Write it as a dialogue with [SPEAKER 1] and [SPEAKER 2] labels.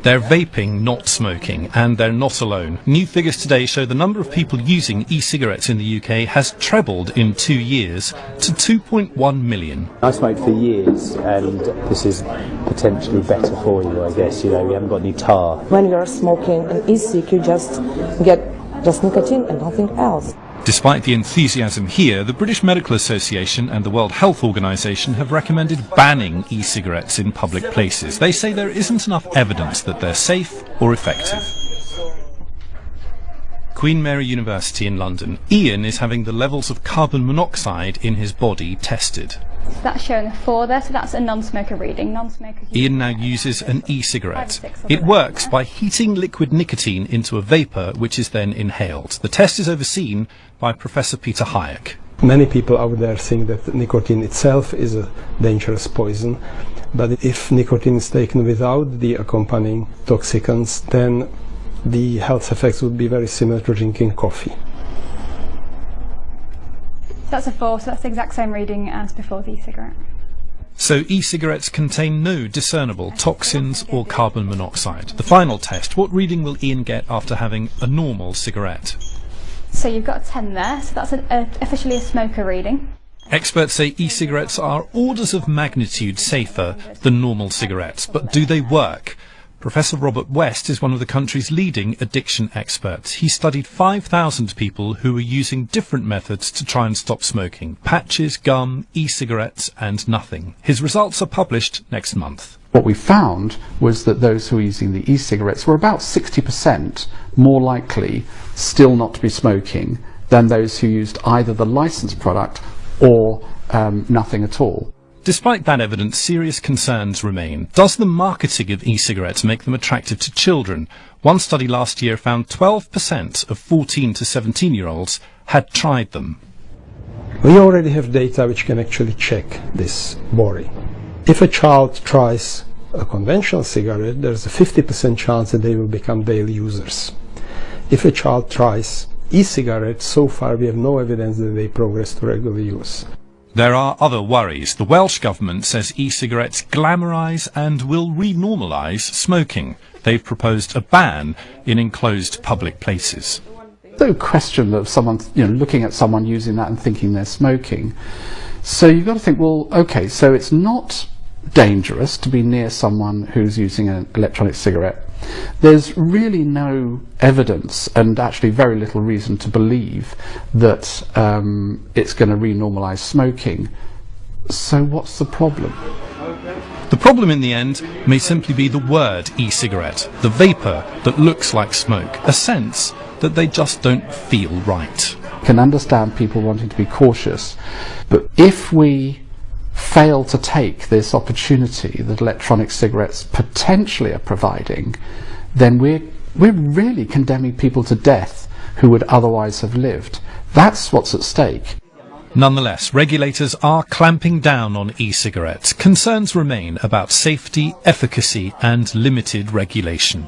[SPEAKER 1] They're vaping, not smoking, and they're not alone. New figures today show the number of people using e-cigarettes in the UK has trebled in 2 years to 2.1 million.
[SPEAKER 2] I smoked for years, and this is potentially better for you, I guess. You know, you haven't got any tar.
[SPEAKER 3] When you're smoking an e-cig, you just get just nicotine and nothing else.
[SPEAKER 1] Despite the enthusiasm here, the British Medical Association and the World Health Organization have recommended banning e-cigarettes in public places. They say there isn't enough evidence that they're safe or effective. Queen Mary University in London. Ian is having the levels of carbon monoxide in his body tested.
[SPEAKER 4] So that's showing a 4 there, so that's a non-smoker reading.
[SPEAKER 1] Ian now uses an e-cigarette. It works by heating liquid nicotine into a vapour, which is then inhaled. The test is overseen by Professor Peter Hayek.
[SPEAKER 5] Many people out there think that nicotine itself is a dangerous poison, but if nicotine is taken without the accompanying toxicants, then the health effects would be very similar to drinking coffee.
[SPEAKER 4] That's a 4, so that's the exact same reading as before the e-cigarette.
[SPEAKER 1] So e-cigarettes contain no discernible toxins or carbon monoxide. The final test, what reading will Ian get after having a normal cigarette?
[SPEAKER 4] So you've got a 10 there, so that's officially a smoker reading.
[SPEAKER 1] Experts say e-cigarettes are orders of magnitude safer than normal cigarettes, but do they work? Professor Robert West is one of the country's leading addiction experts. He studied 5,000 people who were using different methods to try and stop smoking. Patches, gum, e-cigarettes and nothing. His results are published next month.
[SPEAKER 6] What we found was that those who were using the e-cigarettes were about 60% more likely still not to be smoking than those who used either the licensed product or nothing at all.
[SPEAKER 1] Despite that evidence, serious concerns remain. Does the marketing of e-cigarettes make them attractive to children? One study last year found 12% of 14 to 17-year-olds had tried them.
[SPEAKER 5] We already have data which can actually check this worry. If a child tries a conventional cigarette, there's a 50% chance that they will become daily users. If a child tries e-cigarettes, so far we have no evidence that they progress to regular use.
[SPEAKER 1] There are other worries. The Welsh government says e-cigarettes glamorise and will re-normalise smoking. They've proposed a ban in enclosed public places.
[SPEAKER 6] No question of someone, looking at someone using that and thinking they're smoking. So you've got to think, well, okay, so it's not dangerous to be near someone who's using an electronic cigarette. There's really no evidence and actually very little reason to believe that it's going to re-normalise smoking. So what's the problem?
[SPEAKER 1] The problem in the end may simply be the word e-cigarette, the vapour that looks like smoke, a sense that they just don't feel right.
[SPEAKER 6] I can understand people wanting to be cautious, but if we fail to take this opportunity that electronic cigarettes potentially are providing, then we're really condemning people to death who would otherwise have lived. That's what's at stake.
[SPEAKER 1] Nonetheless, regulators are clamping down on e-cigarettes. Concerns remain about safety, efficacy and limited regulation.